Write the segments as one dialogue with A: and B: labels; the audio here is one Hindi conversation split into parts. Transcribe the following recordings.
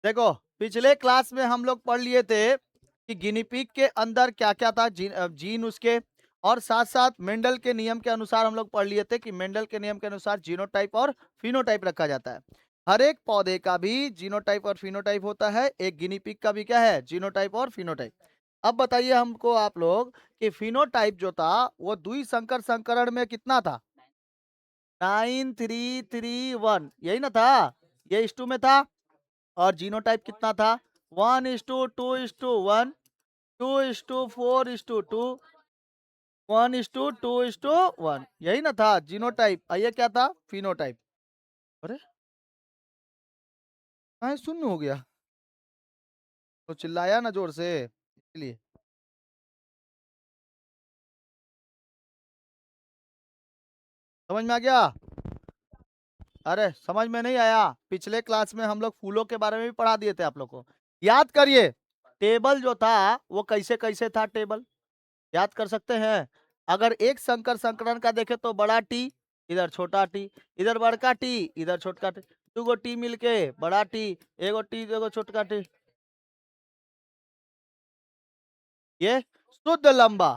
A: देखो, पिछले क्लास में हम लोग पढ़ लिए थे कि गिनी पिग के अंदर क्या क्या था, जीन उसके, और साथ साथ मेंडल के नियम के अनुसार हम लोग पढ़ लिए थे कि मेंडल के नियम के अनुसार जीनोटाइप और फिनोटाइप रखा जाता है। हर एक पौधे का भी जीनोटाइप और फिनोटाइप होता है, एक गिनी पिग का भी क्या है, जीनोटाइप और फिनोटाइप। अब बताइए हमको आप लोग कि फिनोटाइप जो था वो द्विसंकर संकरण में कितना था? 9331, यही ना था? ये इस टू में था। और जीनोटाइप कितना था? 1:2:1, 2:4:2, 1:2:1, यही ना था जीनोटाइप। ये क्या था? फिनोटाइप। अरे कहाँ शून्य हो गया? तो चिल्लाया ना जोर से, इसलिए। समझ में आ गया? अरे समझ में नहीं आया? पिछले क्लास में हम लोग फूलों के बारे में भी पढ़ा दिए थे आप लोग को। याद करिए, टेबल जो था वो कैसे कैसे था टेबल, याद कर सकते हैं? अगर एक संकर संकरण का देखे तो बड़ा टी, इधर छोटा टी, इधर बड़का टी, इधर छोटका टी, दो गो टी मिलके बड़ा टी, एगो टी एगो छोटका टी। ये शुद्ध लंबा,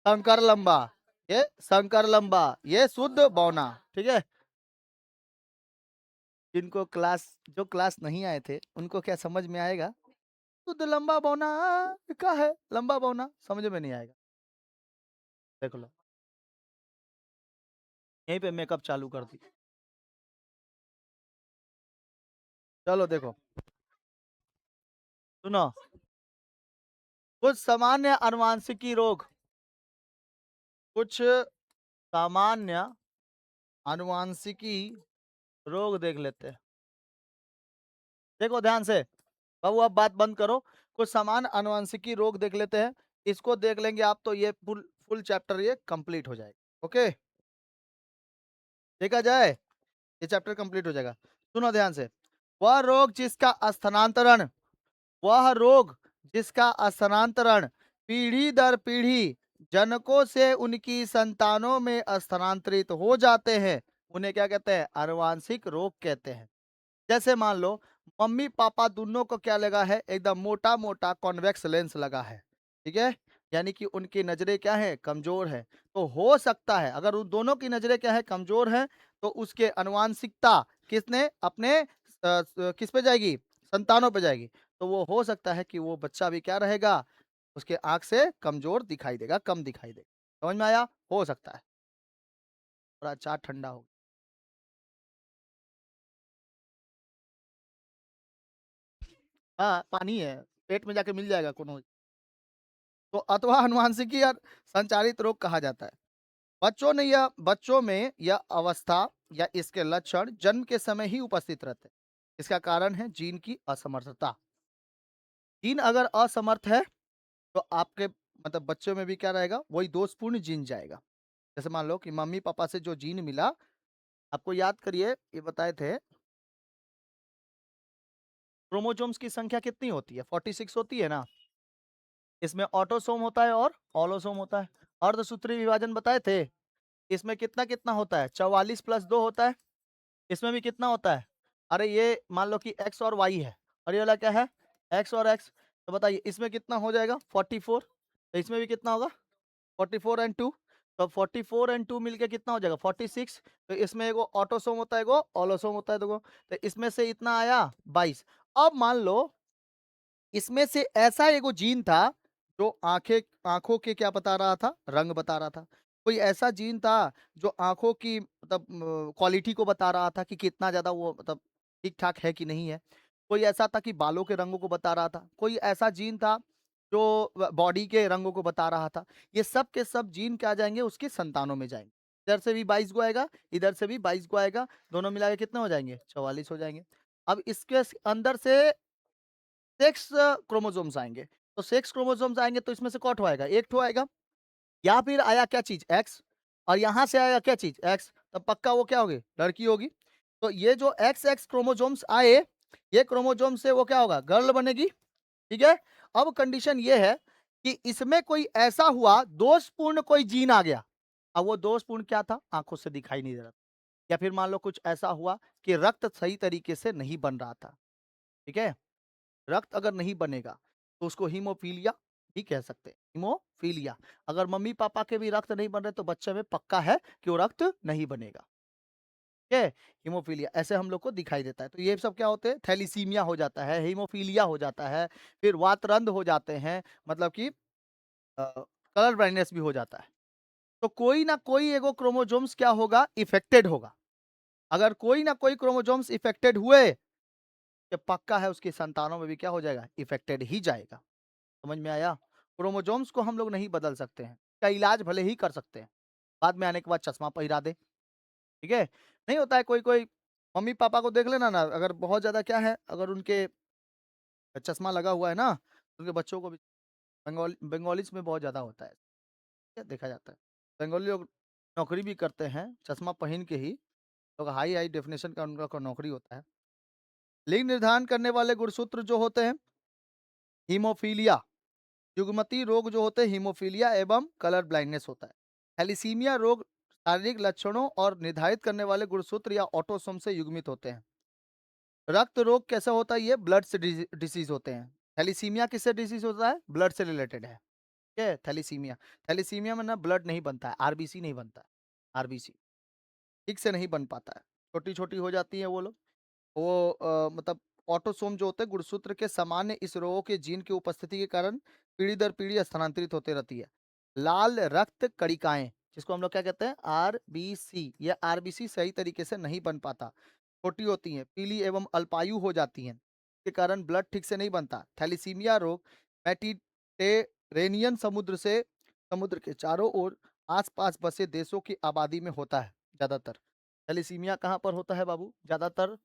A: संकर लंबा, ये संकर लंबा, ये शुद्ध बौना। ठीक है? जिनको क्लास, जो क्लास नहीं आए थे उनको क्या समझ में आएगा? शुद्ध लंबा बौना का है, लंबा बौना समझ में नहीं आएगा। देख लो, यहीं पे मेकअप चालू कर दी। चलो देखो, सुनो। कुछ सामान्य अनुवांशिकी रोग, कुछ सामान्य अनुवांशिकी रोग देख लेते हैं। देखो ध्यान से, बाबू अब बात बंद करो। कुछ सामान्य अनुवांशिकी रोग देख लेते हैं। इसको देख लेंगे आप तो ये फुल फुल चैप्टर ये कंप्लीट हो जाएगा। ओके, देखा जाए, ये चैप्टर कंप्लीट हो जाएगा। सुनो ध्यान से। वह रोग जिसका स्थानांतरण, वह रोग जिसका स्थानांतरण पीढ़ी दर पीढ़ी जनकों से उनकी संतानों में स्थानांतरित हो जाते हैं, उन्हें क्या कहते हैं? आनुवांशिक रोग कहते हैं। जैसे मान लो, मम्मी पापा दोनों को क्या लगा है? एकदम मोटा मोटा कॉन्वेक्स लेंस लगा है। ठीक है? यानी कि उनकी नजरें क्या है? कमजोर है। तो हो सकता है अगर उन दोनों की नजरें क्या है? कमजोर है, तो उसके अनुवांशिकता किसने अपने किस पे जाएगी? संतानों पे जाएगी। तो वो हो सकता है कि वो बच्चा भी क्या रहेगा? उसके आंख से कमजोर दिखाई देगा, कम दिखाई देगा। समझ में आया? हो सकता है। थोड़ा चाय ठंडा हो। हाँ पानी है, पेट में जाके मिल जाएगा कोनो। तो अथवा अनुवांशिकी या संचारित रोग कहा जाता है। बच्चों में यह अवस्था या इसके लक्षण जन्म के समय ही उपस्थित रहते हैं। इसका कारण है जीन की असमर्थता। जीन अगर असमर्थ है तो आपके मतलब बच्चों में भी क्या रहेगा? वही दोषपूर्ण जीन जाएगा। जैसे मान लो कि मम्मी पापा से जो जीन मिला, आपको याद करिए, ये बताए थे क्रोमोसोम्स की संख्या कितनी होती है? 46 होती है ना? इसमें ऑटोसोम होता है और ऑलोसोम होता है। अर्धसूत्रीय विभाजन बताए थे, इसमें कितना कितना होता है? 44 प्लस 2 होता है। इसमें भी कितना होता है? अरे ये मान लो कि एक्स और वाई है, और ये वाला क्या है? एक्स और एक्स। तो बताइए इसमें कितना हो जाएगा? 44। तो इसमें भी कितना होगा? 44 एंड 2। तो 44 एंड 2 मिलके कितना हो जाएगा? 46। तो इसमें एगो ऑटोसोम होता है, एगो ऑलोसोम होता है, देखो। तो इसमें से इतना आया 22। अब मान लो इसमें से ऐसा एगो जीन था जो आंखों के क्या बता रहा था? रंग बता रहा था। कोई ऐसा जीन था जो आंखों की मतलब क्वालिटी को बता रहा था कि कितना ज्यादा वो मतलब ठीक ठाक है कि नहीं है। कोई ऐसा था कि बालों के रंगों को बता रहा था। कोई ऐसा जीन था जो बॉडी के रंगों को बता रहा था। ये सब के सब जीन क्या जाएंगे? उसके संतानों में जाएंगे। इधर से भी 22 गो आएगा, इधर से भी 22 गो आएगा, दोनों मिला के कितने हो जाएंगे? 44 हो जाएंगे। अब इसके अंदर से सेक्स क्रोमोसोम्स आएँगे। तो सेक्स क्रोमोसोम्स आएँगे तो इसमें से कौन ठो आएगा? एक ठो आएगा, या फिर आया क्या चीज़? एक्स, और यहाँ से आएगा क्या चीज़? एक्स, तब पक्का वो क्या होगी? लड़की होगी। तो ये जो एक्स एक्स क्रोमोसोम्स आए, ये क्रोमोसोम से वो क्या होगा? गर्ल बनेगी। ठीक है? अब कंडीशन ये है कि इसमें कोई ऐसा हुआ दोषपूर्ण कोई जीन आ गया। अब वो दोषपूर्ण क्या था? आँखों से दिखाई नहीं दे रहा था। या फिर मान लो कुछ ऐसा हुआ कि रक्त सही तरीके से नहीं बन रहा था। ठीक है? रक्त अगर नहीं बनेगा तो उसको हीमोफीलिया भी कह सकते हैं, हीमोफीलिया। अगर मम्मी-पापा के भी रक्त नहीं बन रहे तो बच्चे में पक्का है कि वो रक्त नहीं बनेगा। ठीक है? हीमोफीलिया ऐसे हम लोग को दिखाई देता है। तो ये सब क्या होते हैं? थैलेसीमिया हो जाता है, हीमोफीलिया हो जाता है, फिर वातरंध हो जाते हैं, मतलब कि कलर ब्लाइंडनेस भी हो जाता है। तो कोई ना कोई एगो क्रोमोसोम्स क्या होगा? इफेक्टेड होगा। अगर कोई ना कोई क्रोमोसोम्स इफेक्टेड हुए, तो पक्का है उसकी संतानों में भी क्या हो जाएगा? इफेक्टेड ही जाएगा। समझ में आया? क्रोमोसोम्स को हम लोग नहीं बदल सकते हैं। इसका इलाज भले ही कर सकते हैं। बाद में आने के बाद चश्मा पहिरा दें, ठीक है? नहीं होता है कोई-कोई मम्मी-पापा को देख लेना ना, अगर बहुत ज़्यादा क्या है, अगर उनके चश्मा लगा हुआ है ना, तो उनके बच्चों को भी बंगालीज़ में बहुत ज़्यादा होता है, ये देखा जाता है। बंगाली लोग नौकरी भी करते हैं, चश्मा पहन के ही, तो हाई-हाई डेफिनिशन का उनका नौकरी होता है। लिंग निर्धारण करने वाले गुणसूत्र जो होते हैं, हीमोफीलिया, युग्मतीय रोग जो होते हैं हीमोफीलिया एवं कलर ब्लाइंडनेस होता है। थैलेसीमिया रोग शारीरिक लक्षणों और निर्धारित करने वाले गुणसूत्र या ऑटोसोम से युग्मित होते हैं। रक्त रोग कैसा होता है? ये ब्लड से डिसीज होते हैं। थैलेसीमिया किससे डिसीज होता है? ब्लड से रिलेटेड है। ठीक है? थैलेसीमिया, थैलेसीमिया में ना ब्लड नहीं बनता है, आरबीसी नहीं बनता है। आरबीसी ठीक से नहीं बन पाता है, छोटी छोटी हो जाती है वो लोग। वो मतलब ऑटोसोम जो होते हैं गुणसूत्र के सामान्य इस रोगों के जीन की उपस्थिति के कारण पीढ़ी दर पीढ़ी स्थानांतरित होती रहती है। लाल रक्त कणिकाएं, जिसको हम लोग क्या कहते हैं? आरबीसी, ये आरबीसी सही तरीके से नहीं बन पाता, छोटी होती हैं, पीली एवं अल्पायु हो जाती हैं, के कारण ब्लड ठीक से नहीं बनता। थैलीसीमिया रोग मेडिटेरेनियन समुद्र के चारों ओर आसपास बसे देशों की आबादी में होता है ज्यादातर। थैलीसीमिया कहाँ पर होता है बाबू? ज्यादातर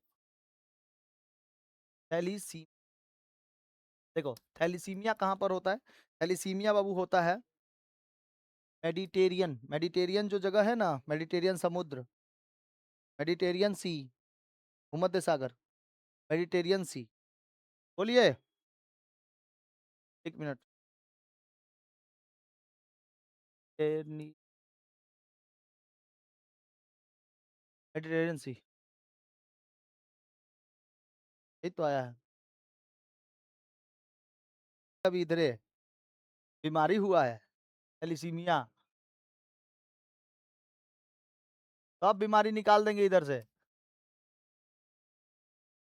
A: थैलीसी देखो थैलीसीमिया कहाँ पर होता है? थैलीसीमिया बाबू होता है मेडिटेरियन, मेडिटेरियन जो जगह है ना, मेडिटेरियन समुद्र, मेडिटेरियन सी, भूमध्य सागर, मेडिटेरियन सी। बोलिए, एक मिनट। मेडिटेरियन सी, यही तो आया है। अभी इधर है, बीमारी हुआ है थैलीसीमिया, सब बीमारी निकाल देंगे इधर से।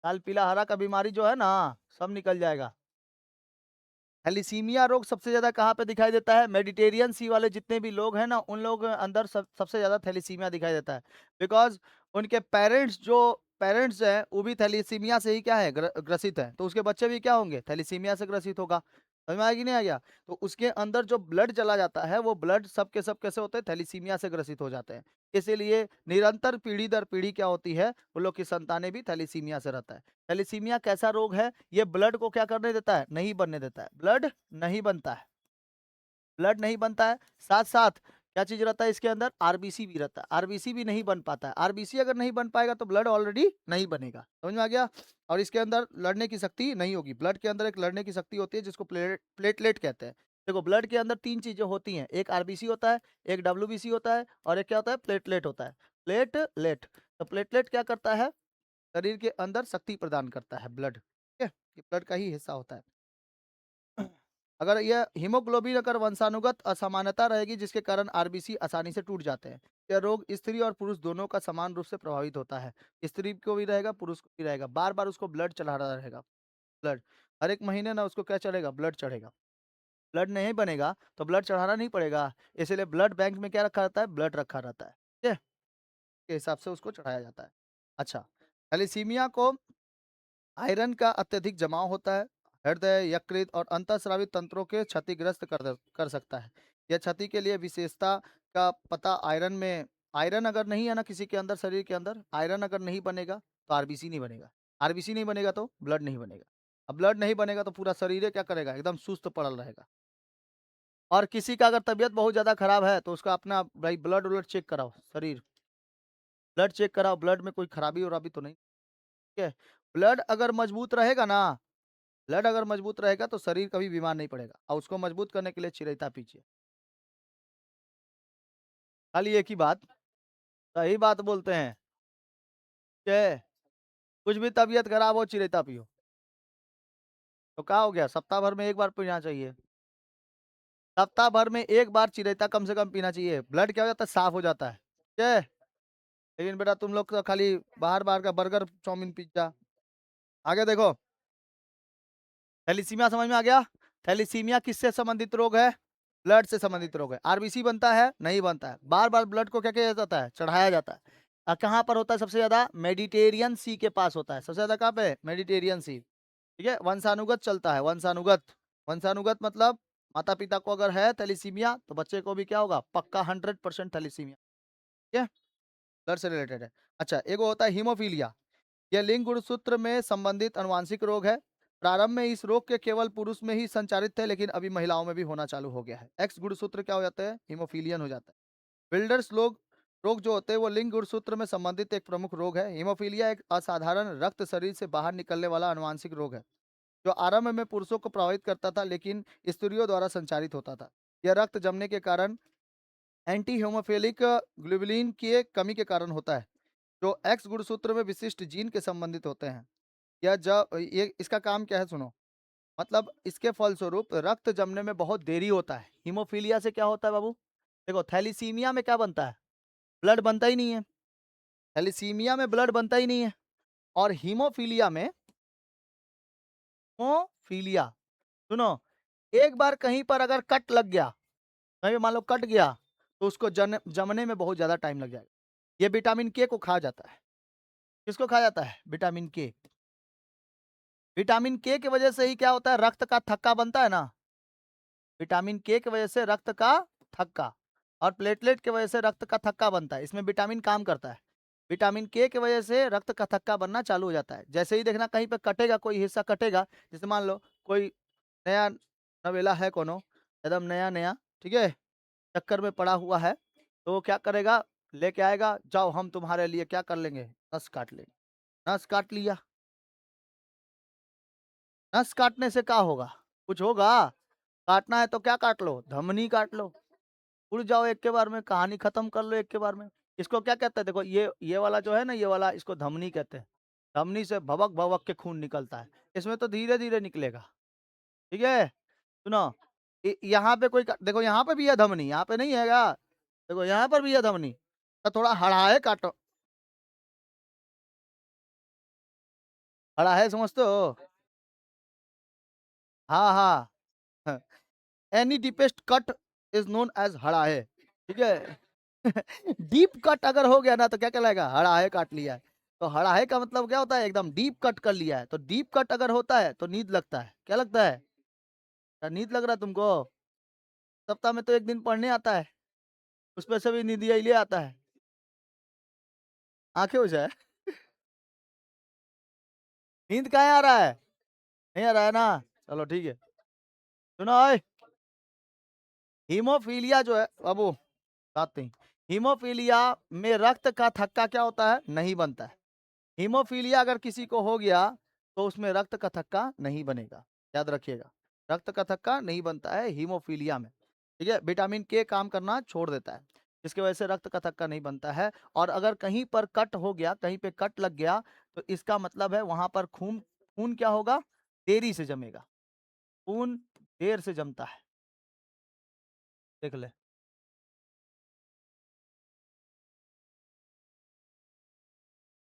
A: लाल पीला हरा का बीमारी जो है ना, सब निकल जाएगा। थैलीसीमिया रोग सबसे ज्यादा कहाँ पे दिखाई देता है? मेडिटेरियन सी वाले जितने भी लोग हैं ना, उन लोग अंदर सबसे ज्यादा थैलीसीमिया दिखाई देता है। बिकॉज उनके पेरेंट्स हैं वो भी थैलीसीमिया से ही क्या है? ग्रसित है, तो उसके बच्चे भी क्या होंगे? थैलीसीमिया से ग्रसित होगा। समझ में आया कि नहीं आ गया? तो उसके अंदर जो ब्लड चला जाता है, वो ब्लड सब के सब कैसे होते हैं? थैलीसीमिया से ग्रसित हो जाते हैं। इसीलिए निरंतर पीढ़ी दर पीढ़ी क्या होती है? वो लोग की संतानें भी थैलीसीमिया से रहता है। थैलेसीमिया कैसा रोग है? ये ब्लड को क्या करने देता है? नहीं बनने देता है। ब्लड नहीं बनता है, ब्लड नहीं बनता है। साथ साथ क्या चीज रहता है इसके अंदर? आरबीसी भी रहता है, आरबीसी भी नहीं बन पाता है। आरबीसी अगर नहीं बन पाएगा तो ब्लड ऑलरेडी नहीं बनेगा। समझ में आ गया? और इसके अंदर लड़ने की शक्ति नहीं होगी। ब्लड के अंदर एक लड़ने की शक्ति होती है जिसको प्लेटलेट कहते हैं। देखो ब्लड के अंदर तीन चीजें होती हैं, एक आरबीसी होता है, एक डब्ल्यूबीसी होता है, और एक क्या होता है? प्लेटलेट होता है। प्लेटलेट, तो प्लेटलेट क्या करता है? शरीर के अंदर शक्ति प्रदान करता है, ब्लड, ठीक है? ये ब्लड का ही हिस्सा होता है। अगर यह हीमोग्लोबिन अगर वंशानुगत असमानता रहेगी जिसके कारण आरबीसी आसानी से टूट जाते हैं। यह रोग स्त्री और पुरुष दोनों का समान रूप से प्रभावित होता है। स्त्री को भी रहेगा, पुरुष को भी रहेगा। बार बार उसको ब्लड चढ़ाना रहेगा। ब्लड हर एक महीने ना उसको क्या चढ़ेगा? ब्लड चढ़ेगा। ब्लड नहीं बनेगा तो ब्लड चढ़ाना नहीं पड़ेगा। इसीलिए ब्लड बैंक में क्या रखा रहता है? ब्लड रखा रहता है, ठीक है? के हिसाब से उसको चढ़ाया जाता है। अच्छा, थैलेसीमिया को आयरन का अत्यधिक जमाव होता है, हृदय, यकृत और अंतःस्रावी तंत्रों के क्षतिग्रस्त कर सकता है। यह क्षति के लिए विशेषता का पता आयरन अगर नहीं है ना किसी के अंदर, शरीर के अंदर आयरन अगर नहीं बनेगा तो आरबीसी नहीं बनेगा। आरबीसी नहीं बनेगा तो ब्लड नहीं बनेगा। अब ब्लड नहीं बनेगा तो पूरा शरीर क्या करेगा? एकदम सुस्त पड़ल रहेगा। और किसी का अगर तबीयत बहुत ज्यादा खराब है तो उसका अपना भाई ब्लड व्लड चेक कराओ, शरीर ब्लड चेक कराओ, ब्लड में कोई खराबी वराबी तो नहीं, ठीक है? ब्लड अगर मजबूत रहेगा ना, ब्लड अगर मजबूत रहेगा तो शरीर कभी बीमार नहीं पड़ेगा, और उसको मजबूत करने के लिए चिरैता पीजिए। खाली एक ही बात, सही बात बोलते हैं कि कुछ भी तबीयत खराब हो चिरैता पियो। तो क्या हो गया, सप्ताह भर में एक बार पीना चाहिए। सप्ताह भर में एक बार चिरेता कम से कम पीना चाहिए, ब्लड क्या हो जाता है, साफ हो जाता है, ठीक है। लेकिन बेटा तुम लोग तो खाली बाहर बाहर का बर्गर चाउमीन पिज्जा। आगे देखो, थैलीसीमिया समझ में आ गया। थैलीसीमिया किससे संबंधित रोग है, ब्लड से संबंधित रोग है। आरबीसी बनता है, नहीं बनता है, बार बार ब्लड को क्या किया जाता है, चढ़ाया जाता है। कहाँ पर होता है सबसे ज्यादा, मेडिटेरियन सी के पास होता है सबसे ज्यादा, कहाँ पे, मेडिटेरियन सी, ठीक है। वंशानुगत चलता है, वंशानुगत। वंशानुगत मतलब माता पिता को अगर है थैलीसीमिया तो बच्चे को भी क्या होगा, पक्का 100% थैलीसीमिया, ठीक है, ब्लड से रिलेटेड है। अच्छा, एक वो होता है हीमोफीलिया। यह लिंग गुणसूत्र में संबंधित अनुवांशिक रोग है। प्रारंभ में इस रोग के केवल पुरुष में ही संचारित थे, लेकिन अभी महिलाओं में भी होना चालू हो गया है। एक्स गुणसूत्र क्या हो जाता है, हीमोफीलियन हो जाता है। बिल्डर्स लोग रोग जो होते हैं वो लिंग गुणसूत्र में संबंधित एक प्रमुख रोग है। हीमोफीलिया एक असाधारण रक्त शरीर से बाहर निकलने वाला अनुवांशिक रोग है, जो आरंभ में पुरुषों को प्रभावित करता था, लेकिन स्त्रियों द्वारा संचारित होता था। यह रक्त जमने के कारण एंटी हीमोफिलिक ग्लोबुलिन की कमी के कारण होता है, जो एक्स गुणसूत्र में विशिष्ट जीन के संबंधित होते हैं। या जब ये इसका काम क्या है सुनो, मतलब इसके फलस्वरूप रक्त जमने में बहुत देरी होता है। हीमोफीलिया से क्या होता है बाबू, देखो थैलीसीमिया में क्या बनता है, ब्लड बनता ही नहीं है। थैलीसीमिया में ब्लड बनता ही नहीं है, और हीमोफीलिया में, हीमोफीलिया, सुनो, एक बार कहीं पर अगर कट लग गया, कहीं मान लो कट गया, तो उसको जमने में बहुत ज्यादा टाइम लग जाएगा। ये विटामिन के को खा जाता है। किसको खा जाता है, विटामिन के। विटामिन के की वजह से ही क्या होता है, रक्त का थक्का बनता है ना। विटामिन के की वजह से रक्त का थक्का, और प्लेटलेट की वजह से रक्त का थक्का बनता है, इसमें विटामिन काम करता है। विटामिन के की वजह से रक्त का थक्का बनना चालू हो जाता है। जैसे ही देखना कहीं पे कटेगा, कोई हिस्सा कटेगा, जैसे मान लो कोई नया नवेला है कोनो, एकदम नया नया, ठीक है, चक्कर में पड़ा हुआ है, तो वो क्या करेगा, लेके आएगा, जाओ हम तुम्हारे लिए क्या कर लेंगे, नस काट लेंगे। नस काट लिया, नस काटने से क्या होगा, कुछ होगा, काटना है तो क्या काट लो, धमनी काट लो, उड़ जाओ एक के बार में, कहानी खत्म कर लो एक के बार में। इसको क्या कहते हैं, देखो ये वाला जो है ना, ये वाला इसको धमनी कहते हैं। धमनी से भवक भवक के खून निकलता है, इसमें तो धीरे धीरे निकलेगा, ठीक है। सुनो, यहाँ पे कोई देखो, यहाँ पे भी है धमनी, यहाँ पे नहीं है क्या, देखो यहाँ पर भी है धमनी, तो थोड़ा हड़ाए काटो। हड़ाए समझते हो, हाँ हाँ। Any deepest cut is known as हड़ाहे, ठीक है। डीप कट अगर हो गया ना तो क्या कहलाएगा, हड़ाहे काट लिया है। तो हड़ाहे का मतलब क्या होता है, एकदम डीप कट कर लिया है। तो डीप कट अगर होता है तो नींद लगता है, क्या लगता है, क्या नींद लग रहा है तुमको। सप्ताह में तो एक दिन पढ़ने आता है, उसमें से भी नींद ले आता है, आंखें हो जाए। नींद कहाँ आ रहा है, नहीं आ रहा है ना, चलो ठीक है। सुनो ओए, हीमोफीलिया जो है बाबू, बात नहीं, हीमोफीलिया में रक्त का थक्का क्या होता है, नहीं बनता है। हीमोफीलिया अगर किसी को हो गया तो उसमें रक्त का थक्का नहीं बनेगा, याद रखिएगा। रक्त का थक्का नहीं बनता है हीमोफीलिया में, ठीक है। विटामिन के काम करना छोड़ देता है, जिसकी वजह से रक्त का थक्का नहीं बनता है। और अगर कहीं पर कट हो गया, कहीं पे कट लग गया, तो इसका मतलब है वहां पर खून, खून क्या होगा, देरी से जमेगा, खून देर से जमता है, देख ले।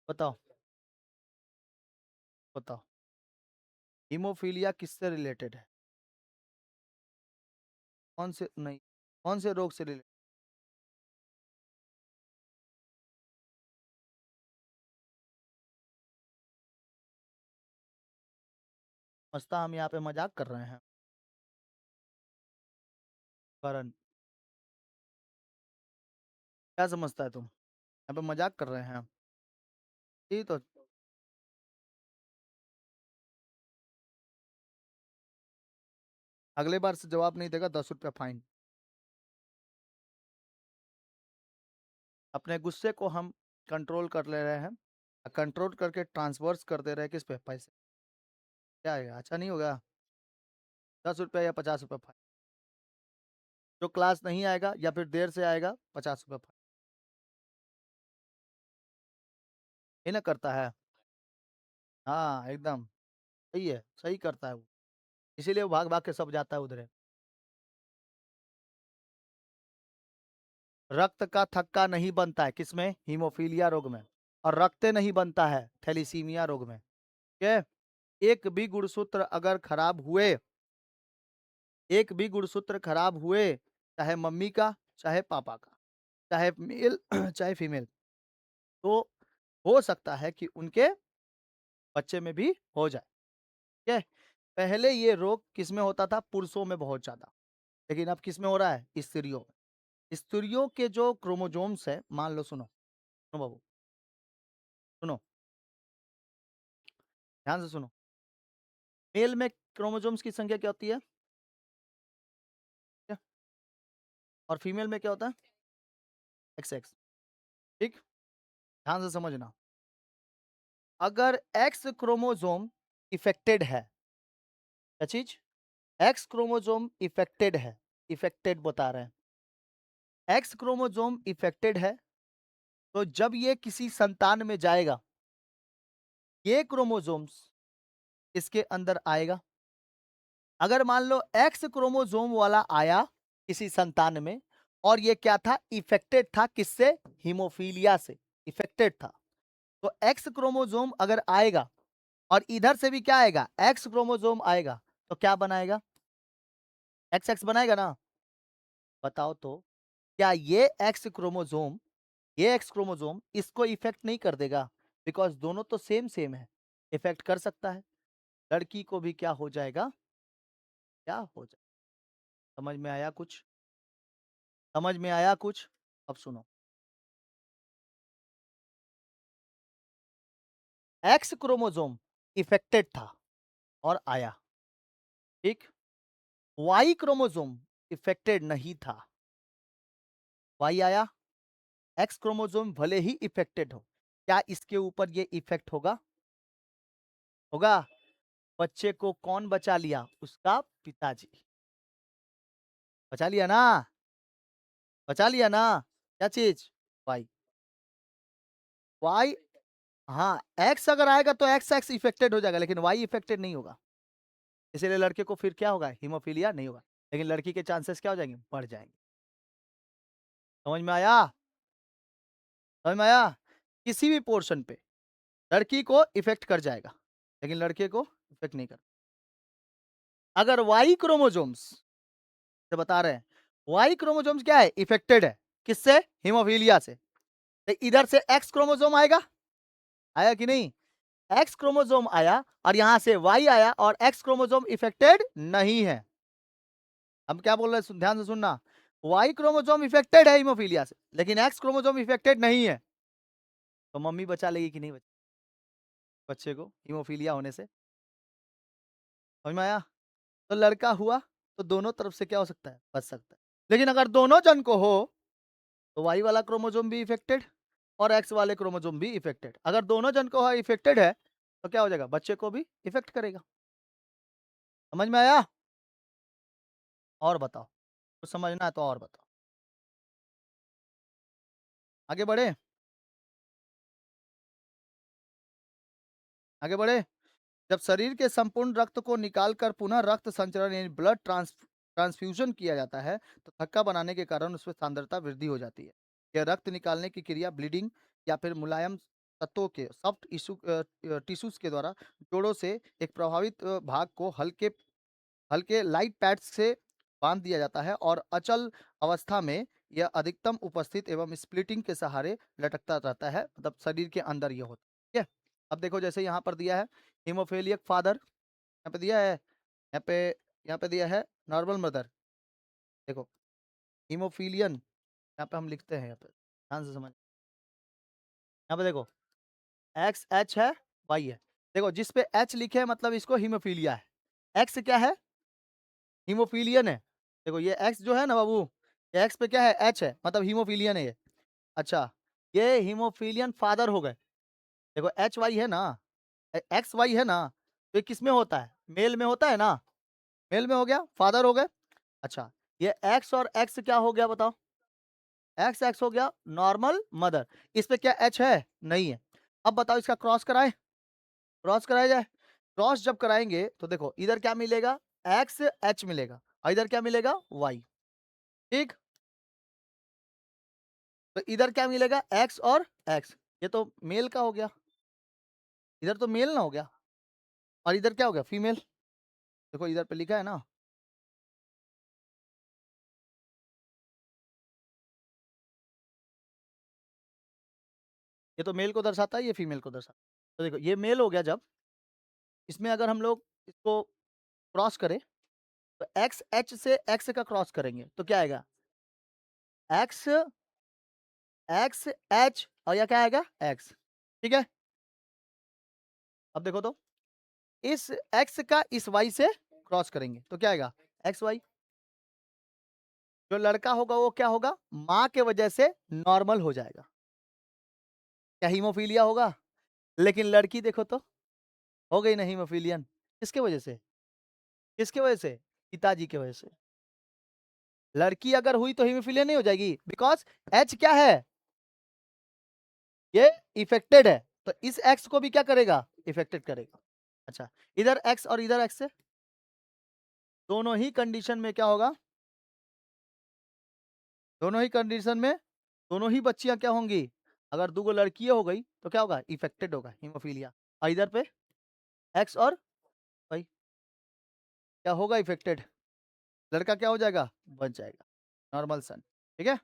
A: बताओ, बताओ, हीमोफीलिया किससे रिलेटेड है, कौन से, नहीं, कौन से रोग से रिलेटेड। समझता हम यहाँ पे मजाक कर रहे हैं, करण, क्या समझता है तुम, यहाँ पे मजाक कर रहे हैं हम, यही तो। अगले बार से जवाब नहीं देगा, 10 रुपया फाइन। अपने गुस्से को हम कंट्रोल कर ले रहे हैं, कंट्रोल करके ट्रांसवर्स कर दे रहे हैं किस पे, पैसे। क्या आएगा, अच्छा नहीं होगा, 10 रुपया या 50 रुपया फाइन। जो क्लास नहीं आएगा या फिर देर से आएगा, 50 रुपया फाइन। ये ना करता है, हाँ एकदम सही है, सही करता है वो। इसीलिए वो भाग भाग के सब जाता है उधर। रक्त का थक्का नहीं बनता है किसमें? हीमोफीलिया रोग में। और रक्त नहीं बनता है थैलीसीमिया रोग में। ठीक है। एक भी गुणसूत्र अगर खराब हुए, एक भी गुणसूत्र खराब हुए, चाहे मम्मी का चाहे पापा का, चाहे मेल चाहे फीमेल, तो हो सकता है कि उनके बच्चे में भी हो जाए। ठीक है। पहले ये रोग किसमें होता था? पुरुषों में बहुत ज्यादा। लेकिन अब किसमें हो रहा है? स्त्रियों में। स्त्रियों के जो क्रोमोजोम्स है, मान लो, सुनो सुनो बाबू, सुनो, ध्यान से सुनो। मेल में क्रोमोजोम्स की संख्या क्या होती है? क्या? और फीमेल में क्या होता है? X x. ठीक। ध्यान से समझना। अगर एक्स क्रोमोजोम इफेक्टेड है, क्या चीज? एक्स क्रोमोजोम इफेक्टेड है, इफेक्टेड बता रहे हैं, एक्स क्रोमोजोम इफेक्टेड है, तो जब ये किसी संतान में जाएगा, ये क्रोमोजोम्स इसके अंदर आएगा। अगर मान लो एक्स क्रोमोजोम वाला आया किसी संतान में, और ये क्या था? इफेक्टेड था किससे? हीमोफीलिया से इफेक्टेड था। तो एक्स क्रोमोजोम अगर आएगा और इधर से भी क्या आएगा? एक्स क्रोमोजोम आएगा, तो क्या बनाएगा? एक्स एक्स बनाएगा ना। बताओ तो, क्या ये एक्स क्रोमोजोम, ये एक्स क्रोमोजोम इसको इफेक्ट नहीं कर देगा? बिकॉज दोनों तो सेम सेम है, इफेक्ट कर सकता है। लड़की को भी क्या हो जाएगा? क्या हो जाएगा? समझ में आया कुछ? समझ में आया कुछ? अब सुनो। एक्स क्रोमोजोम इफेक्टेड था और आया, ठीक। वाई क्रोमोजोम इफेक्टेड नहीं था, वाई आया। एक्स क्रोमोजोम भले ही इफेक्टेड हो, क्या इसके ऊपर ये इफेक्ट होगा? होगा। बच्चे को कौन बचा लिया? उसका पिताजी बचा लिया ना, बचा लिया ना। क्या चीज? वाई। वाई, हाँ, एक्स अगर आएगा तो एक्स एक्स इफेक्टेड हो जाएगा, लेकिन वाई इफेक्टेड नहीं होगा। इसीलिए लड़के को फिर क्या होगा? हीमोफीलिया नहीं होगा। लेकिन लड़की के चांसेस क्या हो जाएंगे? बढ़ जाएंगे। समझ में आया? समझ में आया? किसी भी पोर्शन पे लड़की को इफेक्ट कर जाएगा, लेकिन लड़के को इफेक्ट नहीं कर। अगर वाई क्रोमोजोम्स से बता रहे हैं, वाई क्रोमोजोम्स क्या है? इफेक्टेड है किससे? हीमोफीलिया से। तो इधर से एक्स क्रोमोजोम आएगा, आया कि नहीं? एक्स क्रोमोजोम आया और यहां से वाई आया, और एक्स क्रोमोजोम इफेक्टेड नहीं है। हम क्या बोल रहे हैं? ध्यान से सुनना। वाई क्रोमोजोम इफेक्टेड है हीमोफीलिया से, लेकिन एक्स क्रोमोजोम इफेक्टेड नहीं है। तो मम्मी बचा लेगी कि नहीं बचा बच्चे को हीमोफीलिया होने से? समझ में आया? तो लड़का हुआ तो दोनों तरफ से क्या हो सकता है? बच सकता है। लेकिन अगर दोनों जन को हो, तो वाई वाला क्रोमोजोम भी इफेक्टेड और एक्स वाले क्रोमोजोम भी इफेक्टेड। अगर दोनों जन को इफेक्टेड है, तो क्या हो जाएगा? बच्चे को भी इफेक्ट करेगा। समझ में आया? और बताओ, कुछ समझना है तो और बताओ। आगे बढ़े, आगे बढ़े। जब शरीर के संपूर्ण रक्त को निकालकर पुनः रक्त संचरण यानी ब्लड ट्रांसफ्यूजन किया जाता है, तो थक्का बनाने के कारण उसमें सांद्रता वृद्धि हो जाती है। यह रक्त निकालने की क्रिया ब्लीडिंग या फिर मुलायम तत्वों के सॉफ्ट टिश्यूज के द्वारा जोड़ों से एक प्रभावित भाग को हल्के हल्के लाइट पैड्स से बांध दिया जाता है, और अचल अवस्था में यह अधिकतम उपस्थित एवं स्प्लिटिंग के सहारे लटकता रहता है, मतलब शरीर के अंदर ये होता है। ठीक है। अब देखो, जैसे यहाँ पर दिया है हीमोफेलियक फादर, यहाँ पे दिया है, यहाँ पे दिया है नॉर्मल मदर। देखो, हीमोफीलियन यहाँ पे हम लिखते हैं, यहाँ पे ध्यान से समझ। यहाँ पे देखो, एक्स एच है, वाई है। देखो, जिस पे एच लिखे है मतलब इसको हीमोफीलिया है। एक्स क्या है? हीमोफीलियन है। देखो, ये एक्स जो है ना बाबू, ये एक्स पे क्या है? एच है, मतलब हीमोफीलियन है ये। अच्छा, ये हीमोफीलियन फादर हो गए। देखो, एच वाई है ना, एक्स वाई है ना, तो ये किस में होता है? मेल में होता है ना। मेल में हो गया, फादर हो गए। अच्छा, ये एक्स और एक्स क्या हो गया बताओ? एक्स एक्स हो गया नॉर्मल मदर। इस पे क्या एच है? नहीं है। अब बताओ, इसका क्रॉस कराए, क्रॉस कराया जाए। क्रॉस जब कराएंगे तो देखो इधर क्या मिलेगा? एक्स एच मिलेगा और इधर क्या मिलेगा, वाई। ठीक, तो इधर क्या मिलेगा, एक्स और एक्स। ये तो मेल का हो गया, इधर तो मेल ना हो गया, और इधर क्या हो गया, फीमेल। देखो इधर पे लिखा है ना, ये तो मेल को दर्शाता है, ये फीमेल को दर्शाता है। तो देखो ये मेल हो गया, जब इसमें अगर हम लोग इसको क्रॉस करें, तो एक्स एच से एक्स का क्रॉस करेंगे तो क्या आएगा, एक्स एक्स एच, और यह क्या आएगा, एक्स। ठीक है, अब देखो तो इस एक्स का इस वाई से क्रॉस करेंगे तो क्या आएगा, एक्स वाई। जो लड़का होगा वो क्या होगा, माँ के वजह से नॉर्मल हो जाएगा, क्या हीमोफीलिया होगा। लेकिन लड़की देखो तो हो गई ना हीमोफीलियन, किसके वजह से, किसके वजह से, पिताजी के वजह से। लड़की अगर हुई तो हीमोफीलिया नहीं हो जाएगी, बिकॉज एच क्या है, ये इफेक्टेड है, तो इस एक्स को भी क्या करेगा, इफेक्टेड करेगा। अच्छा, इधर एक्स और इधर एक्स से दोनों ही कंडीशन में क्या होगा, दोनों ही कंडीशन में दोनों ही बच्चियां क्या होंगी, अगर दो लड़कियां हो गई तो क्या होगा, इफेक्टेड होगा हीमोफीलिया। और इधर पे एक्स और भाई क्या होगा, इफेक्टेड, लड़का क्या हो जाएगा, बच जाएगा, नॉर्मल सन। ठीक है,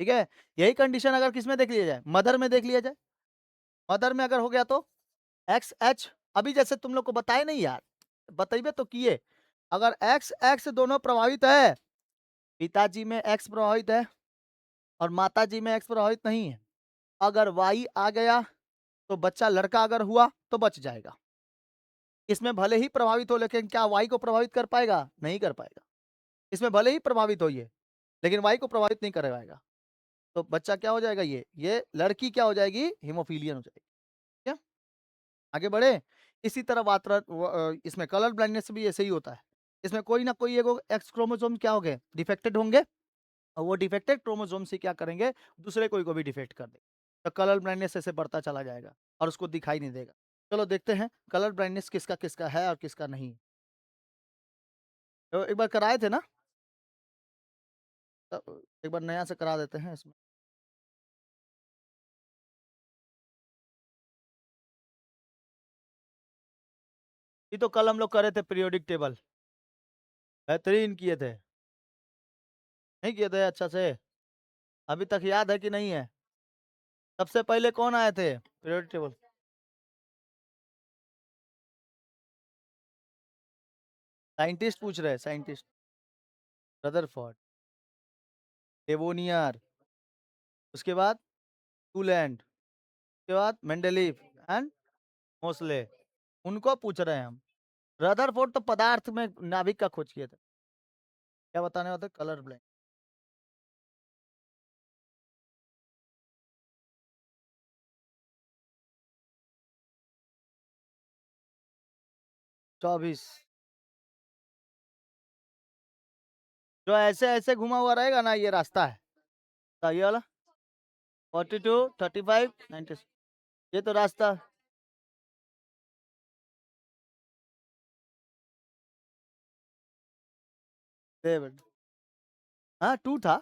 A: ठीक है। यही कंडीशन अगर किस में देख लिया जाए, मदर में देख लिया जाए, मदर में अगर हो गया तो एक्स एच, अभी जैसे तुम लोग को बताए नहीं यार, बताइए तो किए, अगर एक्स एक्स दोनों प्रभावित है, पिताजी में एक्स प्रभावित है और माताजी में एक्स प्रभावित नहीं है, अगर वाई आ गया तो बच्चा लड़का अगर हुआ तो बच जाएगा। इसमें भले ही प्रभावित हो, लेकिन क्या वाई को प्रभावित कर पाएगा, नहीं कर पाएगा। इसमें भले ही प्रभावित हो ये, लेकिन वाई को प्रभावित नहीं कर पाएगा। तो बच्चा क्या हो जाएगा, ये लड़की क्या हो जाएगी, हीमोफीलियन हो जाएगी। क्या, आगे बढ़े। इसी तरह इसमें कलर ब्लाइंडनेस भी ऐसे ही होता है, इसमें कोई ना कोई एगो एक्स क्रोमोसोम क्या हो गए, डिफेक्टेड होंगे, और वो डिफेक्टेड क्रोमोसोम से क्या करेंगे, दूसरे कोई को भी डिफेक्ट कर देंगे, तो कलर ब्लाइंडनेस ऐसे बढ़ता चला जाएगा और उसको दिखाई नहीं देगा। चलो देखते हैं कलर ब्लाइंडनेस किसका किसका है और किसका नहीं। तो एक बार कराए थे ना, तो एक बार नया से करा देते हैं इसमें। ये तो कल हम लोग करे थे पीरियोडिक टेबल, बेहतरीन किए थे, नहीं किए थे अच्छा से, अभी तक याद है कि नहीं है। सबसे पहले कौन आए थे पीरियोडिक टेबल, साइंटिस्ट पूछ रहे हैं, साइंटिस्ट, रदरफोर्ड, डेवोनियर, उसके बाद टूलैंड, उसके बाद मेंडेलीव एंड मोसले, उनको पूछ रहे हैं हम। रदरफोर्ड तो पदार्थ में नाभिक का खोज किए थे। क्या बताने वाले, कलर ब्लाइंड, 24, जो ऐसे ऐसे घुमा हुआ रहेगा ना, ये रास्ता है, तो ये वाला 42, 35, 90, ये तो रास्ता। डेविड, हाँ 2 था,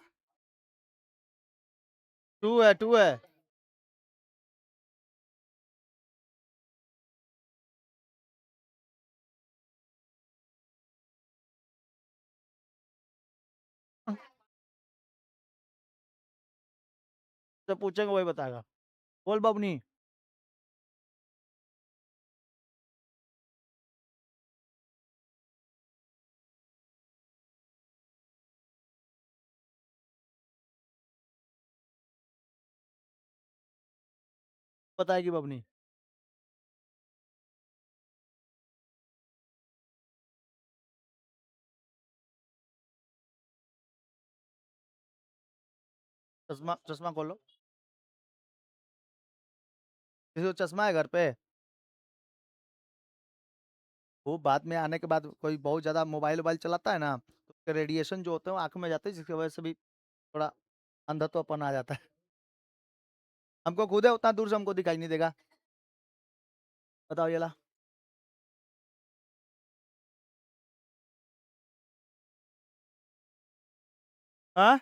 A: 2 है, 2 है। तो पूछेंगे वही बताएगा, बोल बबनी। बताएगी बबनी। चश्मा, चश्मा खोलो, किसी को चश्मा है घर पे। वो बाद में आने के बाद कोई बहुत ज्यादा मोबाइल वोबाइल चलाता है ना, तो उसके रेडिएशन जो होते हैं वो आंख में जाते हैं, जिसकी वजह से भी थोड़ा अंधत्वपन आ जाता है। हमको खुद है, उतना दूर से हमको दिखाई नहीं देगा। बताओ ये ला, हाँ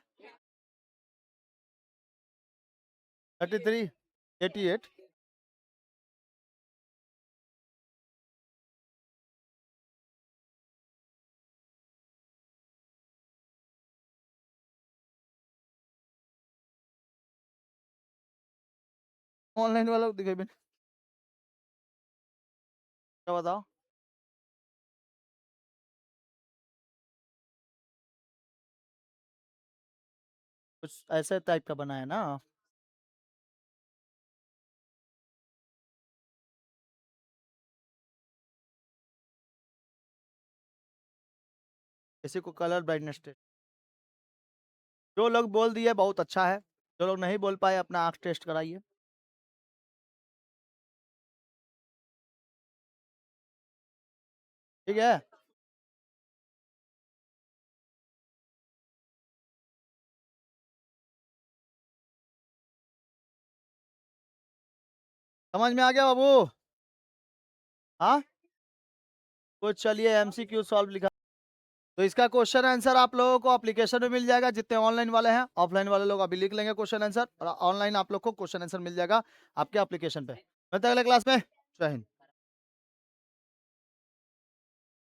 A: 33 88 ऑनलाइन वाला दिखाई मैंने। क्या बताओ। कुछ ऐसे टाइप का बना है ना। किसी को कलर ब्राइटनेस टेस्ट। जो लोग बोल दिए बहुत अच्छा है, जो लोग नहीं बोल पाए अपना आँख टेस्ट कराइए। ठीक है। समझ में आ गया बाबू। हाँ तो चलिए एमसीक्यू सॉल्व लिखा। तो इसका क्वेश्चन आंसर आप लोगों को एप्लीकेशन में मिल जाएगा, जितने ऑनलाइन वाले हैं। ऑफलाइन वाले लोग अभी लिख लेंगे क्वेश्चन आंसर, और ऑनलाइन आप लोग को क्वेश्चन आंसर मिल जाएगा आपके एप्लीकेशन पे। मिलते हैं अगले क्लास में। जय हिंद।